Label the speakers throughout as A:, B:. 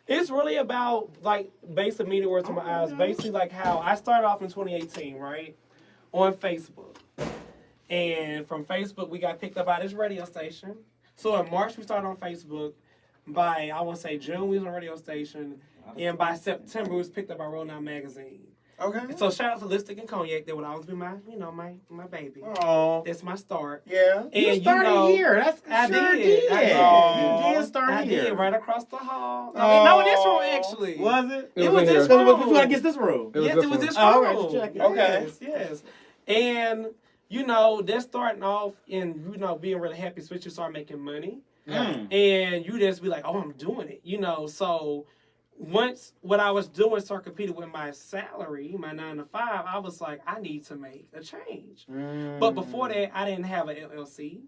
A: It's really about like basic media words to my eyes. Basically, like how I started off in 2018, right, on Facebook, and from Facebook we got picked up by this radio station. So in March we started on Facebook. By I want to say June we was on a radio station, and by September we was picked up by Roll Now magazine.
B: Okay.
A: So shout out to Lipstick and Cognac. That would always be my, my baby.
B: Oh.
A: That's my start.
B: Yeah.
A: And
C: you started here. That's
A: I
C: sure
A: did.
C: I
A: did.
C: You did start
A: I
C: here.
A: did right across the hall. No, in this room actually.
C: Was it?
A: It was this
C: So
A: room.
C: before I get this room.
A: Yes, it was this room.
C: Oh, okay, check it.
B: Okay.
A: Yes. And that's starting off and being really happy, especially start making money. And you just be like, oh, I'm doing it. So once what I was doing started competing with my salary, my 9 to 5, I was like, I need to make a change. But before that, I didn't have an LLC.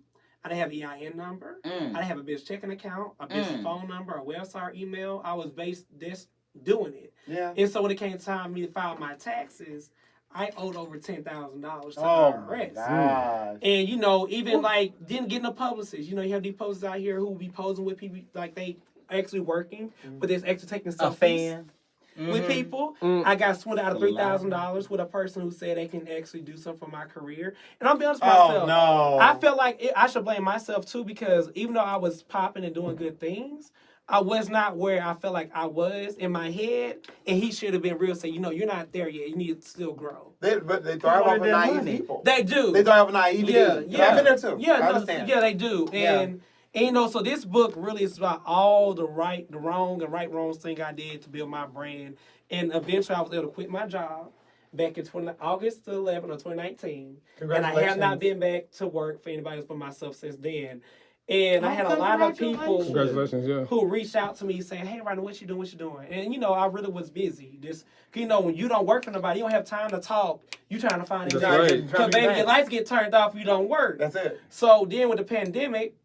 A: I didn't have an EIN number. I didn't have a business checking account, a business phone number, a website, or email. I was just doing it.
B: Yeah.
A: And so when it came time for me to file my taxes, I owed over $10,000 to
B: my
A: IRS.
B: gosh.
A: And even didn't get no publicists. You have these posters out here who be posing with people like they actually working, but they're actually taking selfies with people. I got swindled out of $3,000 with a person who said they can actually do something for my career. And I'll be honest with myself.
B: No.
A: I felt like I should blame myself too, because even though I was popping and doing good things, I was not where I felt like I was in my head, and he should have been real. Say, you're not there yet. You need to still grow.
B: But they thrive off of naive people.
A: They do.
B: They thrive off of naivety.
A: Yeah.
B: I've been there too.
A: Yeah,
B: I understand.
A: Yeah, they do. And so this book really is about all the wrong thing I did to build my brand. And eventually I was able to quit my job back in August 11th of 2019. And I have not been back to work for anybody else but myself since then. And I had a lot of people who reached out to me saying, hey, Rodney, what you doing? And, I really was busy. When you don't work for nobody, you don't have time to talk. You trying to find a job. Because, baby, your lights get turned off if you don't work.
B: That's it.
A: So then with the pandemic,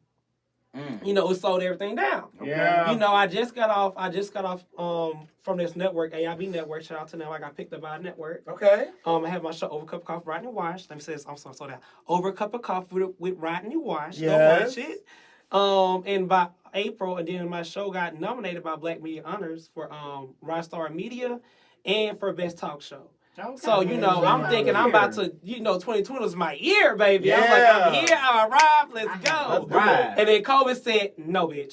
A: it slowed everything down.
B: Yeah.
A: I just got off from this network, AIB network. Shout out to them. I got picked up by a network.
B: Okay.
A: I have my show Over a Cup of Coffee, Rodney Wash. Let me say this. I'm sorry, slow down. Over a Cup of Coffee with Rodney Wash.
B: Yes.
A: Go watch it. And by April, and then my show got nominated by Black Media Honors for Rockstar Media and for Best Talk Show. Okay. So, I'm thinking I'm about to, 2020 was my year, baby.
B: Yeah.
A: I'm like, I'm here, I'm arrived, let's go.
C: Right.
A: And then COVID said, no, bitch.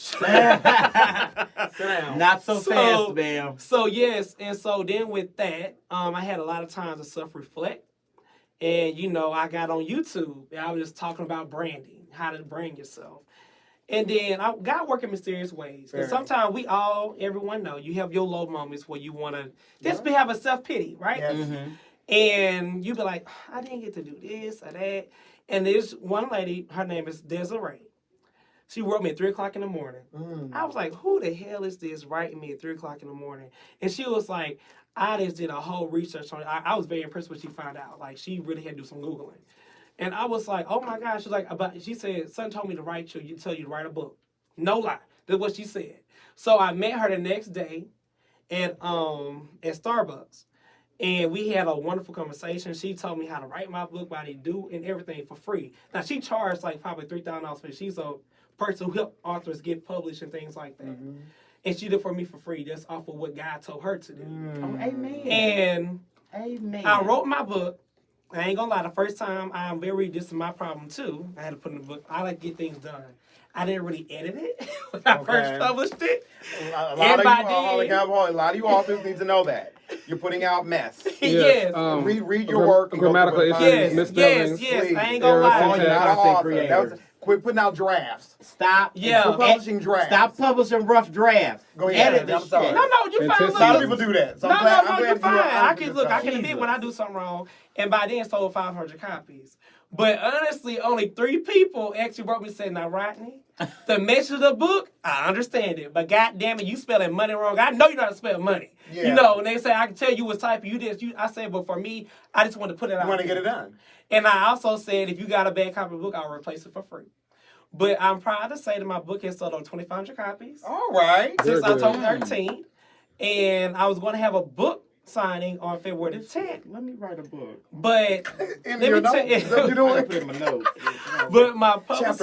C: Sit down. Not so fast, ma'am.
A: So, yes. And so then with that, I had a lot of time to self-reflect. And, I got on YouTube. And I was just talking about branding, how to brand yourself. And then God work in mysterious ways. Because sometimes everyone know, you have your low moments where you want to just have a self-pity, right? Yes. Mm-hmm. And you be like, I didn't get to do this or that. And there's one lady, her name is Desiree. She wrote me at 3 o'clock in the morning. I was like, who the hell is this writing me at 3 o'clock in the morning? And she was like, I just did a whole research on it. I was very impressed when she found out. Like, she really had to do some Googling. And I was like, oh my gosh. She said, son told me to write you, tell you to write a book. No lie. That's what she said. So I met her the next day at Starbucks. And we had a wonderful conversation. She told me how to write my book, what I need to do, and everything for free. Now, she charged like probably $3,000 for it. She's a person who helps authors get published and things like that. Mm-hmm. And she did it for me for free, just off of what God told her to do.
C: Oh, amen.
A: And I wrote my book. I ain't gonna lie, the first time this is my problem too. I had to put in the book. I like to get things done. I didn't really edit it when I first published it.
B: A lot of you authors need to know that. You're putting out mess.
A: Yes.
B: Read your work.
D: Grammatical issues, misspellings.
A: Yes. I ain't gonna lie.
B: Quit putting out drafts.
C: Stop.
B: Quit publishing drafts.
C: Stop publishing rough drafts.
B: Go ahead.
C: Edit this shit.
A: No, you fine.
B: A lot of people do that. So
A: you're fine. I can admit when I do something wrong. And by then, sold 500 copies. But honestly, only 3 people actually wrote me saying, now, Rodney, the message of the book, I understand it. But God damn it, you spelling money wrong. I know you know how to spell money. Yeah. And they say, I can tell you what type you did. I said, but for me, I just want to put it out.
B: You want to get it done.
A: And I also said, if you got a bad copy of the book, I'll replace it for free. But I'm proud to say that my book has sold on 2,500 copies.
B: All right.
A: Since October 13th. And I was going to have a book signing on February the 10th.
C: Let me write a book.
A: But
B: let me tell you.
C: Put in my notes.
A: But my publicist,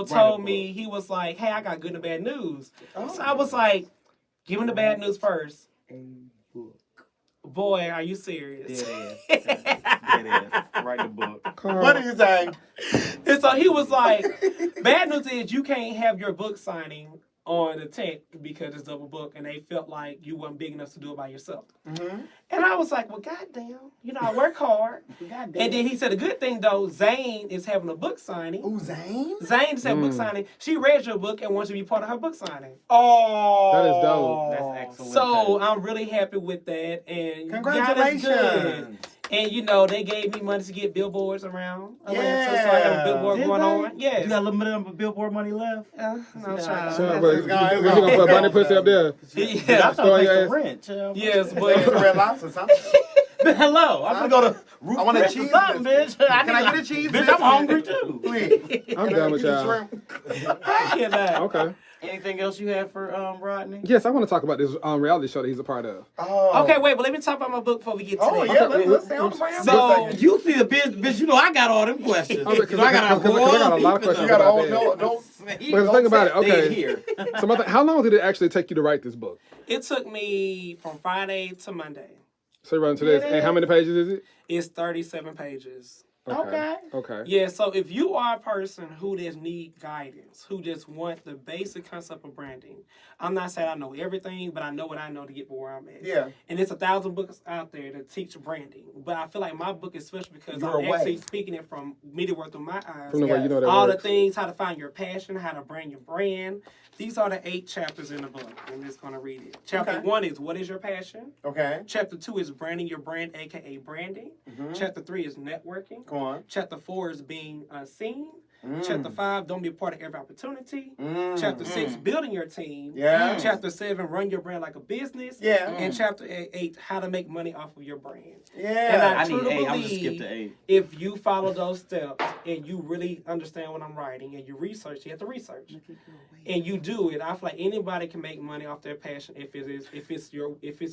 A: told me, he was like, hey, I got good and bad news. So I was like, Give him the bad news first.
C: A book.
A: Boy, are you serious?
C: It is. It is. Write the book.
B: What are you saying?
A: And so he was like, bad news is you can't have your book signing on the tech because it's double book, and they felt like you weren't big enough to do it by yourself.
B: Mm-hmm.
A: And I was like, well, goddamn, I work hard. And then he said, the good thing though, Zane is having a book signing.
B: Ooh, Zane?
A: Zane is having a book signing. She read your book and wants you to be part of her book signing.
B: Oh,
D: that is dope.
C: That's excellent.
A: So I'm really happy with that. And
B: congratulations.
A: God is good. And they gave me money to get billboards around Atlanta, so I have a billboard going on. Yes.
C: You got a little bit of billboard money left?
A: No, child.
D: So, but we gonna put bunny pussy up there.
A: Yeah.
C: I'm trying to pay some rent, child.
A: Yes,
B: It's a
A: but
B: Red Lobster, something.
C: Hello, I'm gonna go to Roof
B: I want a
C: Chris or
B: cheese
C: something,
B: biscuit.
C: bitch.
B: Can I get a cheese
C: Bitch,
B: biscuit?
C: I'm hungry too.
B: Please.
D: I'm down with y'all.
A: I cannot.
D: Okay.
C: Anything else you have for Rodney?
D: Yes, I want to talk about this reality show that he's a part of.
B: Oh.
A: Okay, wait, but let me talk about my book before we get to that.
B: Yeah, let's stay on the brand.
A: So,
C: You see the bitch, I got all them questions.
D: Oh, because I got a lot of questions
B: You got
D: about
B: all
D: that.
B: don't.
D: But think about it. Okay.
C: Here.
D: So how long did it actually take you to write this book?
A: it took me from Friday to Monday.
D: So you're running to this. And how many pages is it?
A: It's 37 pages.
C: Okay.
D: Okay.
A: Yeah, so if you are a person who just need guidance, who just want the basic concept of branding, I'm not saying I know everything, but I know what I know to get where I'm at.
B: Yeah.
A: And it's 1,000 books out there that teach branding. But I feel like my book is special because
B: Your
A: I'm
B: way.
A: actually speaking it from me to work through my eyes.
D: From the way you know that
A: All
D: works.
A: the things, how to find your passion, how to brand your brand. These are the 8 chapters in the book. I'm just going to read it. Chapter 1 is what is your passion?
B: Okay.
A: Chapter 2 is branding your brand, aka branding. Chapter 3 is networking.
B: Go on.
A: Chapter 4 is being seen. Chapter 5, don't be a part of every opportunity. Chapter 6, building your team.
B: Yeah.
A: Chapter 7, run your brand like a business.
B: Yeah.
A: And chapter 8, how to make money off of your brand.
B: Yeah.
A: And I
C: I need
A: truly
C: 8. I'm just skip
A: believe
C: to 8.
A: if you follow those steps and you really understand what I'm writing and you research, you have to research. And you do it, I feel like anybody can make money off their passion if it's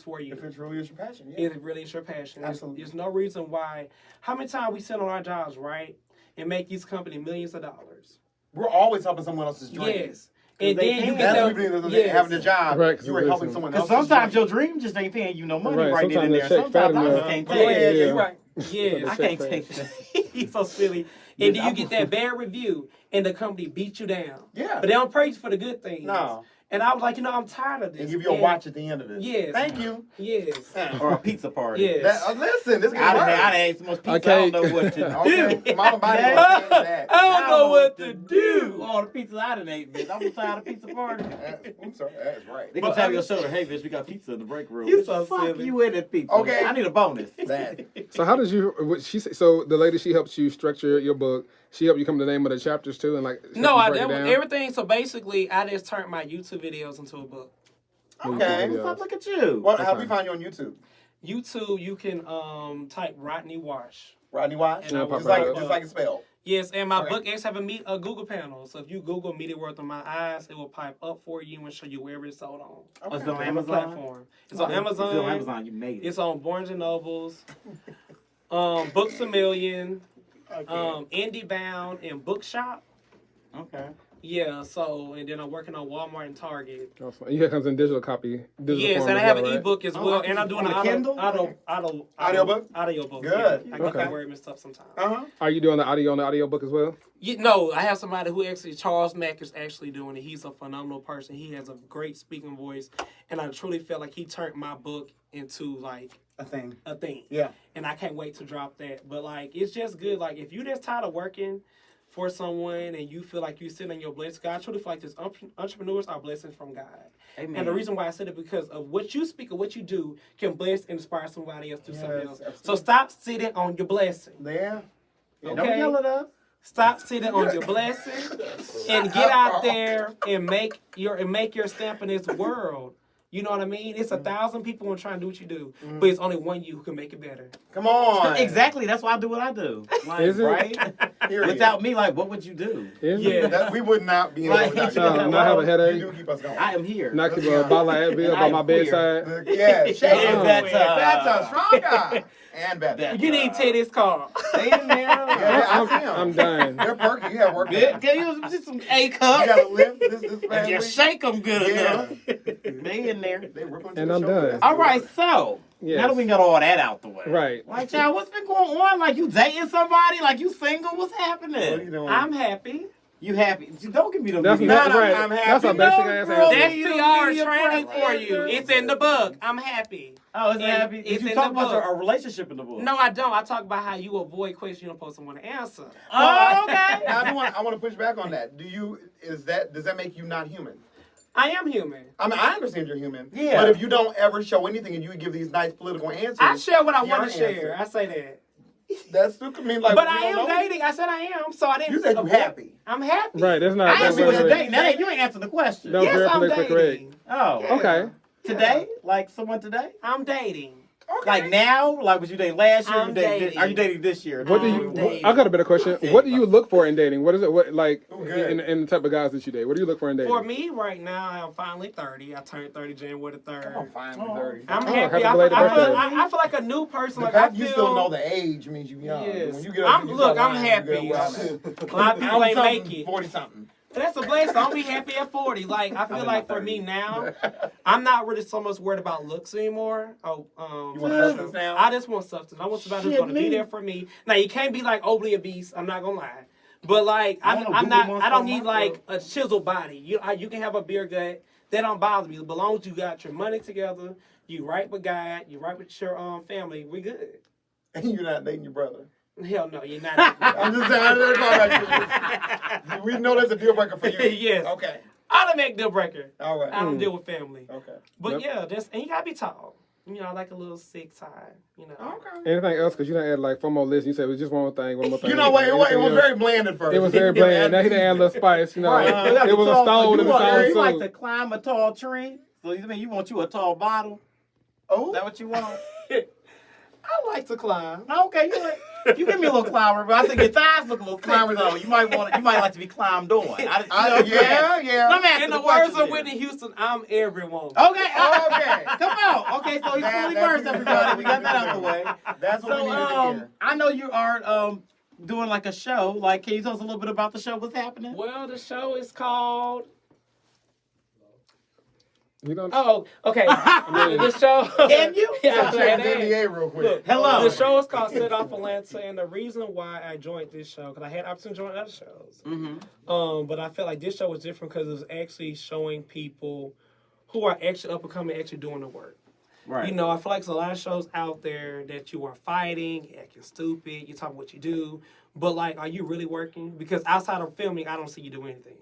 A: for you.
B: If it's really your passion, yeah.
A: If it really is your passion.
B: Absolutely.
A: There's no reason why. How many times we sit on our jobs, right, and make these companies millions of dollars?
B: We're always helping someone else's dream.
A: Yes. And then you get
B: That's
A: that.
B: what we mean, having a job.
D: Right,
B: You were helping someone else.
C: Because sometimes your dream just ain't paying you no money right then and there.
D: Sometimes that check
C: Sometimes I
D: fat
C: just can't
B: Yeah,
C: take it.
B: you're right.
A: Yes.
C: I can't take that.
A: He's so silly. And then you get that bad review, and the company beats you down.
B: Yeah.
A: But they don't praise you for the good things.
B: No.
A: And I was like, I'm tired of this.
B: And give you a watch at the end of it.
A: Yes.
B: Thank you.
A: Yes.
C: Or a pizza party.
A: Yes.
B: Listen, this
C: I'd
B: can
C: have ate so much pizza,
D: Okay.
C: I don't know what to do.
B: Okay. Mama Body
C: Yeah.
B: gonna change that.
A: I don't know what to do.
C: All the pizza I done ate, bitch. I'm tired of pizza party.
B: I'm sorry, that's right.
C: They gonna tell your shoulder, hey, bitch, we got pizza in the break room.
A: You
C: Bitch,
A: so
C: fuck
A: silly.
C: you in that pizza.
B: Okay.
C: I need a bonus.
B: That.
D: So how did you? So the lady, she helps you structure your book. She helped you come to the name of the chapters too, and like.
A: No,
D: help
A: I
D: you break it
A: did
D: down?
A: everything. So basically, I just turned my YouTube videos into a book.
B: Okay.
D: Yeah.
C: Fuck, look at you.
B: Well, how do we find you on YouTube?
A: YouTube, you can type Rodney Wash.
B: Rodney Wash?
A: And I
B: Just
A: was
B: like
A: like,
B: just like it's spelled.
A: Yes, and my
B: Okay.
A: book actually have a Google panel. So if you Google Media Worth of My Eyes, it will pipe up for you and show you where it's sold on.
C: Oh, it's on
A: Every
C: Amazon?
A: platform. It's on Amazon.
C: It's on Amazon. You made it.
A: It's on Barnes and Nobles, Books A Million, Indie Bound, and Bookshop.
C: Okay.
A: Yeah, so, and then I'm working on Walmart and Target.
D: Awesome. And you have in digital copy. Digital
A: Yes,
D: form
A: and I
D: as
A: have
D: well,
A: an
D: right?
A: ebook as well, and I'm doing an
C: on a Kindle?
B: Audiobook?
A: Audiobook.
B: Good.
A: Yeah. I get
D: Okay.
A: that word mixed up sometimes.
D: Are you doing the audio on the audio book as well?
A: No, I have somebody who actually, Charles Mack is actually doing it. He's a phenomenal person. He has a great speaking voice, and I truly felt like he turned my book into like
B: A thing.
A: a thing.
B: Yeah.
A: And I can't wait to drop that. But like, it's just good. Like, if you just tired of working for someone and you feel like you sit on your blessed, God, I truly feel like this entrepreneurs are blessings from God.
C: Amen.
A: And the reason why I said it because of what you speak or what you do can bless and inspire somebody else to do something else.
B: Absolutely.
A: So stop sitting on your blessing.
B: There.
C: Don't
A: Okay.
C: yell at us.
A: Stop sitting on your blessing and get out there and make your stamp in this world. You know what I mean? It's 1,000 people who are trying to do what you do, but it's only one you who can make it better.
B: Come on.
C: Exactly. That's why I do what I do. Like,
D: Is it?
C: right?
B: Period.
C: Without me, like, what would you do?
A: Yeah.
B: We would not be in
C: Like,
B: without
D: No,
B: you.
D: not have a
B: You
D: headache.
B: do keep us going.
C: I am here.
D: Not keep a bottle of Advil
C: And I
D: by
C: am
D: my
C: queer.
D: bedside.
B: Yeah, shake
C: And
B: it.
C: that's,
B: That's a strong guy. And better.
A: You need Teddy's car.
C: They in there.
B: Yeah, I see 'em.
D: I'm done.
B: They're perky. You have work.
C: Can you just some A
B: You
C: cup?
B: gotta lift this
C: And
B: family.
C: just shake them good
B: Yeah.
C: enough. They in there.
B: They rippling
D: And
B: to the
D: I'm
B: shoulder.
D: done.
B: That's
C: All
B: good.
C: right, so
D: Yes.
C: now that we got all that out the way,
D: Right.
C: Like, child, what's been going on? Like, you dating somebody? Like, you single? What's
B: What are you
C: happening?
B: doing?
A: I'm happy.
C: You happy? Don't give me them.
D: That's
C: videos.
D: not right.
B: I'm happy.
D: That's a
C: You
D: basic
C: know,
D: ass
C: bro,
D: answer.
A: That's
C: You
A: PR
C: media
A: training
C: press
A: for you. It's in the book. I'm happy.
C: Oh, it's
A: And
C: happy.
A: it's
C: Did you
A: in
C: talk
A: the
C: about
A: book.
C: a relationship in the book?
A: No, I don't. I talk about how you avoid questions you don't supposed to want to answer.
C: Oh, okay.
B: I want to push back on that. Does that make you not human?
A: I am human.
B: I mean, I understand you're human.
C: Yeah.
B: But if you don't ever show anything and you give these nice political answers,
A: I share what I
B: your
A: want to share.
B: answer.
A: I say that.
B: That still could mean like.
A: But
B: we
A: I
B: don't
A: am
B: know.
A: dating. I said I am. So I didn't.
B: You said you happy.
A: I'm happy.
D: Right, that's not.
C: I
D: That's
C: asked you
D: not
C: what you're
D: right.
C: dating. That ain't, you ain't answered the question.
D: No.
A: Yes,
D: very
A: I'm
D: politically correct.
A: dating.
C: Oh,
D: Okay.
C: today? Like someone today?
A: I'm dating.
B: Okay.
C: Like now? Like was you dating last year?
A: I'm
C: You dating-
A: dating.
C: Are you dating this year?
D: What do
A: I'm
D: you?
A: dating.
D: I got a better question. What do you look for in dating? What is it? What like
B: Okay.
D: in the type of guys that you date? What do you look for in dating?
A: For me, right now, I'm finally 30. I turned 30 January the 3rd.
B: I'm fine
C: Oh.
B: with 30.
A: I'm
D: Oh,
A: happy.
D: happy
A: I feel,
D: belated
A: I, feel,
D: birthday.
A: I feel like a new person.
B: The
A: Like I
B: fact
A: feel.
B: you still know the age means you young.
A: Yes.
B: When you get up
A: I'm
B: to
A: look. I'm
B: 40,
A: happy.
B: you get well, man.
A: A lot of people ain't make it.
B: 40 something.
A: That's a blessing. I'll be happy at 40. Like I feel like for me now, I'm not really so much worried about looks anymore.
B: You want substance now?
A: I just want substance. I want somebody who's
C: Shit,
A: gonna be
C: me.
A: there for me. Now you can't be like overly obese. I'm not gonna lie, but like
C: I don't know,
A: I'm
C: Google
A: not.
C: wants
A: I don't
C: some
A: need
C: muscle.
A: like a chiseled body. You can have a beer gut. That don't bother me. As long as you got your money together, you right with God, you right with your family, we good.
B: And you're not dating your brother.
A: Hell no, you're not.
B: I'm just saying, I didn't call back. We know that's a deal breaker for you.
A: Yes.
B: Okay.
A: Automatic deal breaker.
B: All right.
A: I don't deal with family.
B: Okay.
A: But
D: Yep.
A: yeah, and you gotta be tall. You know, I like a little 6 high. You know.
B: Okay.
D: Anything else? Because you didn't add like 4 more lists. You said it was just one more thing. One more thing.
B: You know what? It was
D: Anything
B: very
D: else?
B: bland at first.
D: It was very bland. Now he didn't add a little spice. You know,
C: Right.
D: it was a stone in the
C: You like to
D: sound
C: climb a tall tree? So you mean you want you a tall bottle?
B: Oh.
C: Is that what you want?
A: I like to climb.
C: Okay, you give me a little climber, but I think your thighs look a little climber though. You might like to be climbed on.
B: Yeah.
C: Let me ask
A: In
C: you
A: the
C: the
A: words
C: question
A: of Whitney Houston, I'm everyone.
C: Okay,
B: Okay.
C: come on. Okay, so he's fully
B: That's
C: versed,
B: what
C: everybody. We got that out the way.
B: That's what we needed to
C: So,
B: hear.
C: I know you are doing like a show. Like, can you tell us a little bit about the show? What's happening?
A: Well, the show is called.
D: You don't.
A: Oh, okay. The show.
C: Can you?
A: Yeah,
B: Check
A: it
B: the
A: is.
B: NDA real quick.
A: Look,
C: Hello.
A: The show is called Set Off Atlanta, and the reason why I joined this show, because I had opportunity to join other shows.
C: Mm-hmm.
A: But I felt like this show was different because it was actually showing people who are actually up and coming, actually doing the work.
C: Right.
A: You know, I feel like there's a lot of shows out there that you are fighting, acting stupid, you talking what you do, but like, are you really working? Because outside of filming, I don't see you do anything.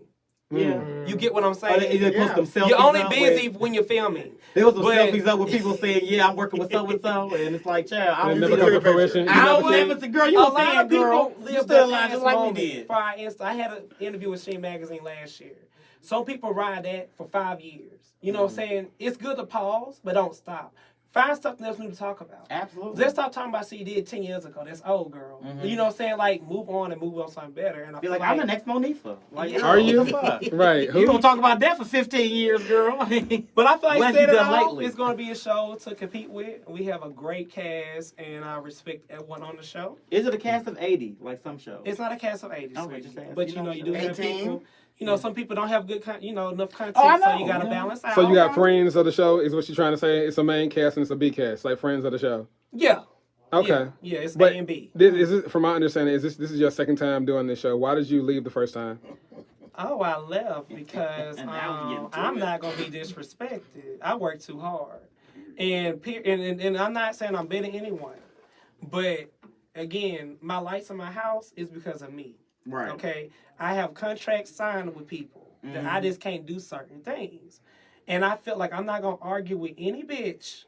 C: Yeah.
A: You get what I'm
C: Oh,
A: saying?
C: they post them selfies
A: You're only
C: up
A: busy
C: with-
A: when you're filming.
C: There was some
A: But-
C: selfies up with people saying, "Yeah, I'm working with so and so," and it's like, "Child, I
D: It
C: don't
D: never
C: see
D: come
C: you."
D: to fruition. You
C: I
D: never
C: don't
D: see
C: ever
D: it.
C: see, girl. You
A: A
C: a
A: lot
C: fan,
A: of people
C: girl.
A: live
C: You
A: the
C: still lying
A: last
C: just like we
A: moment.
C: did.
A: For instance, I had an interview with Sheen Magazine last year. Some people ride that for 5 years. You know what I'm saying? It's good to pause, but don't stop. Find something else new to talk about.
C: Absolutely.
A: Let's stop talking about shit you did 10 years ago. That's old, girl. You know what I'm saying? Like, move on and move on something better. And I
C: Be
A: feel
C: like, I'm the next Monifa. Like,
A: Yeah.
C: girl,
D: Are you?
C: what the fuck?
D: Right.
C: You
D: Who?
C: gonna talk about that for 15 years, girl?
A: But I feel
C: What
A: like
C: have
A: Set
C: you
A: It
C: done
A: Off
C: lately?
A: is going to be a show to compete with. We have a great cast, and I respect everyone on the show.
C: Is it a cast of 80 like some shows?
A: It's not a cast of 80,
C: Okay,
A: sweetie.
C: just asking.
A: But
C: You
A: you know,
C: know,
A: you do have
B: 18?
A: people. You know, some people don't have good, enough content,
C: Oh, I
A: so
C: know,
A: you got to
C: yeah.
A: balance out.
D: So you got friends of the show, is what you're trying to say? It's a main cast and it's a B cast, like friends of the show.
A: Yeah.
D: Okay.
A: Yeah, it's
D: But
A: A and B.
D: Is it, from my understanding, this is your second time doing this show? Why did you leave the first time?
A: Oh, I left because
C: And now we get into
A: I'm
C: it.
A: not gonna be disrespected. I work too hard, and I'm not saying I'm better than anyone, but again, my lights in my house is because of me.
C: Right.
A: Okay, I have contracts signed with people that I just can't do certain things, and I feel like I'm not gonna argue with any bitch.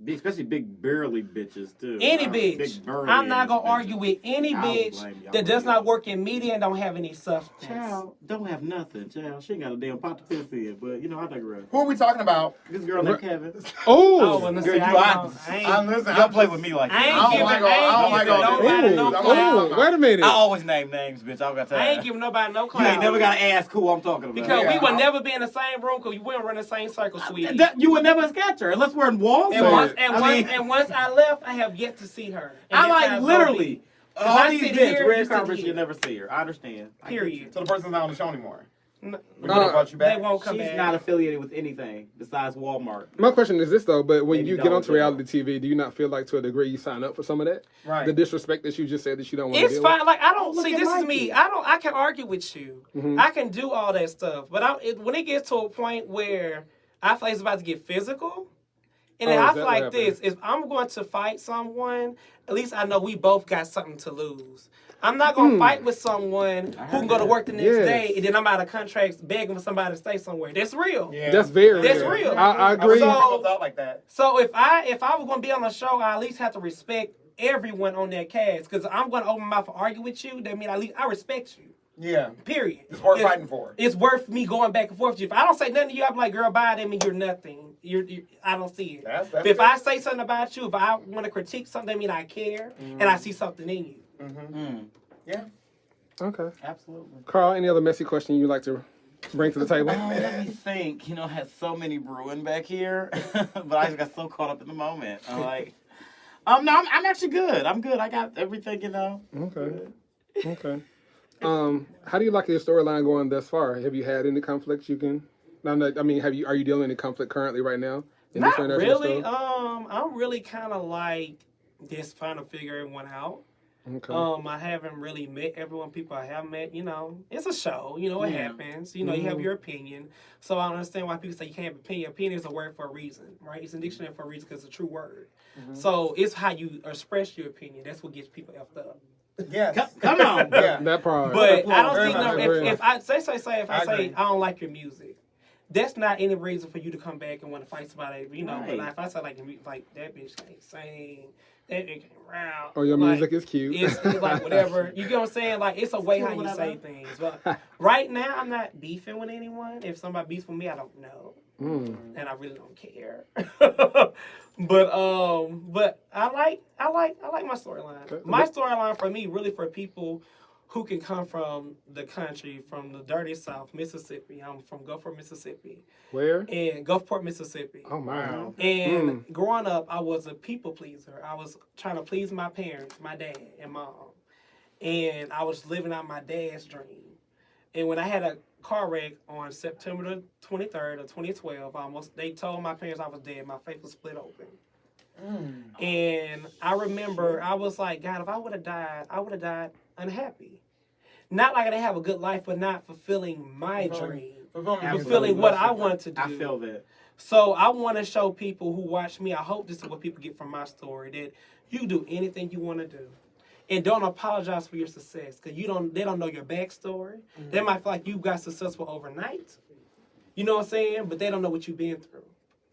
C: Especially big burly bitches too.
A: Any
C: Big
A: bitch.
C: burly
A: I'm not
C: ass
A: gonna
C: bitches.
A: argue with any
C: I don't
A: bitch
C: blame you. I
A: that does
C: blame
A: not
C: you.
A: work in media and don't have any substance.
C: Child, don't have nothing, child. She ain't got a damn pot to piss in, but you know, I digress.
B: Who are we talking about?
C: This girl named Kevin.
A: Oh,
D: Oh!
A: well,
C: Girl,
A: see,
C: you
A: I
C: I
A: ain't
B: listen,
C: don't play with me like
A: I ain't
C: that.
A: giving
B: like
A: nobody no
B: Ooh,
A: clout.
D: Wait a minute.
C: I always name names, bitch. I don't got time.
A: I ain't giving nobody no
C: You
A: clout.
C: ain't never gotta ask who I'm talking about.
A: Because
B: Yeah.
A: we would never be in the same room because we wouldn't run the same circle, sweetie.
C: You would never catch her unless we're in Walmart.
A: And once once I left, I have yet to see her. And
C: I
A: that's how
C: like
A: it's
C: literally
A: gonna be.
C: all
A: I
C: these
A: sit
C: events,
A: here,
C: red
A: you sit
C: carpets,
A: here.
C: you'll never see her. I understand. I get you.
A: Period.
B: So the person's not on the show anymore.
A: No,
B: We don't brought you back.
A: they won't come
C: She's
A: back.
C: not affiliated with anything besides Walmart.
D: My question is this though, but when
C: Maybe
D: you get
C: Dollar
D: onto
C: General.
D: reality TV, do you not feel like to a degree you sign up for some of that?
B: Right.
D: The disrespect that you just said that you don't want to
A: It's
D: deal
A: fine.
D: with?
A: Like I don't
C: Look
A: see.
C: at
A: This is
C: Mikey.
A: me. I can argue with you.
D: Mhm.
A: I can do all that stuff. But when it gets to a point where I feel like it's about to get physical, and then
D: Oh,
A: I
D: is
A: feel
D: that
A: like
D: what
A: this: if I'm going to fight someone, at least I know we both got something to lose. I'm not going to fight with someone who can go to work the next
D: Yes.
A: day, and then I'm out of contracts begging for somebody to stay somewhere. That's real.
B: Yeah.
D: That's very
A: That's
D: real.
A: real.
D: I agree.
A: So-
B: I thought like that.
A: So if I was going to be on a show, I at least have to respect everyone on that cast. Because I'm going to open my mouth and argue with you. That means at least I respect you.
B: Yeah.
A: Period.
B: It's worth fighting for.
A: It's worth me going back and forth with you. If I don't say nothing to you, I'm like, girl, bye. That means you're nothing. I don't see it.
B: That's
A: But if
B: good.
A: I say something about you, if I want to critique something, that means I care and I see something in you.
C: Mm,
B: Yeah.
D: Okay.
C: absolutely.
D: Carl, any other messy question you'd like to bring to the table?
C: Let me think. You know, I had so many brewing back here, but I just got so caught up in the moment. I'm like, no, I'm actually good. I'm good. I got everything, you know.
D: Okay. Okay. How do you like your storyline going thus far? Have you had any conflicts you can? Are you dealing with any conflict currently right now? in this
A: Not
D: international
A: really.
D: store?
A: I'm really kind of like just trying to figure everyone out.
D: Okay.
A: I haven't really met everyone. People I have met, it's a show. It happens. You have your opinion. So I understand why people say you can't have opinion. Opinion is a word for a reason, right? It's a dictionary for a reason because it's a true word. So it's how you express your opinion. That's what gets people effed up.
B: Yes.
C: Come on.
B: Yeah.
D: That part.
A: But I don't
B: Very
A: see
B: much
A: no.
D: agree.
A: If I say
B: I agree.
A: I don't like your music, that's not any reason for you to come back and want to fight somebody.
C: Right.
A: But like, if I say like that bitch can't sing, that bitch can't rap.
D: Oh, your music is cute.
A: It's like whatever. You get what I'm saying? Like it's a way how you say things. But right now, I'm not beefing with anyone. If somebody beefs with me, I don't know, and I really don't care. But I like my storyline.
D: Okay.
A: My storyline for me, really for people who can come from the country, from the dirty South, Mississippi. I'm from Gulfport, Mississippi.
D: Where?
A: And Gulfport, Mississippi.
D: Oh my.
A: And growing up, I was a people pleaser. I was trying to please my parents, my dad and mom. And I was living out my dad's dream. And when I had a car wreck on September the 23rd of 2012, they told my parents I was dead. My face was split open. And I remember I was like, God, if I would have died unhappy. Not like I didn't have a good life, but not fulfilling my dream. Fulfilling what I wanted to do.
C: I feel that.
A: So I want to show people who watch me, I hope this is what people get from my story, that you do anything you want to do. And don't apologize for your success, because they don't know your backstory. They might feel like you got successful overnight. You know what I'm saying? But they don't know what you've been through.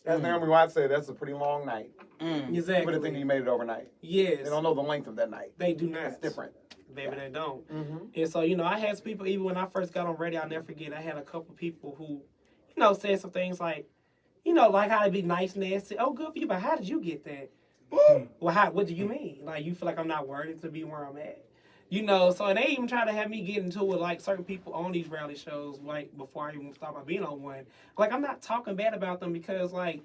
B: As Naomi Watts said, that's a pretty long night.
A: Exactly.
B: People think you made it overnight.
A: Yes.
B: They don't know the length of that night.
A: They do not.
B: It's different.
A: Baby, they don't. And so, I had some people, even when I first got on radio, I'll never forget, I had a couple people who, said some things like, like how to be nice, nasty. Oh, good for you, but how did you get that? Well, what do you mean? Like, you feel like I'm not worthy to be where I'm at? So and they even try to have me get into it, like, certain people on these reality shows, like, before I even thought about being on one. Like, I'm not talking bad about them because, like,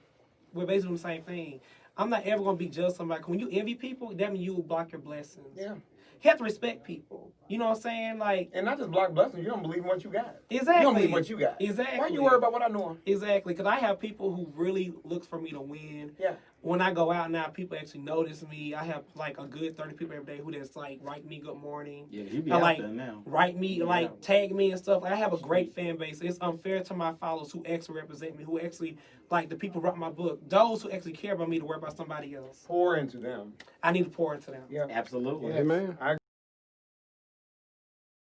A: we're basically doing the same thing. I'm not ever going to be just somebody. When you envy people, that means you will block your blessings.
B: Yeah.
A: You have to respect people. You know what I'm saying? Like,
B: And not just block blessings, you don't believe in what you got.
A: exactly.
B: You don't believe what you got.
A: Exactly.
B: Why you worry about what I know?
A: Exactly. Because I have people who really look for me to win.
B: Yeah.
A: When I go out now, people actually notice me. I have like a good 30 people every day who just like write me good morning.
C: Yeah, you be
A: I
C: out
A: like
C: there now.
A: write me, like tag me and stuff. Like, I have a great fan base. It's unfair to my followers who actually represent me, who actually like the people who wrote my book. Those who actually care about me to worry about somebody else.
B: Pour into them.
A: I need to pour into them.
B: Yeah.
C: Absolutely.
D: Amen.
B: I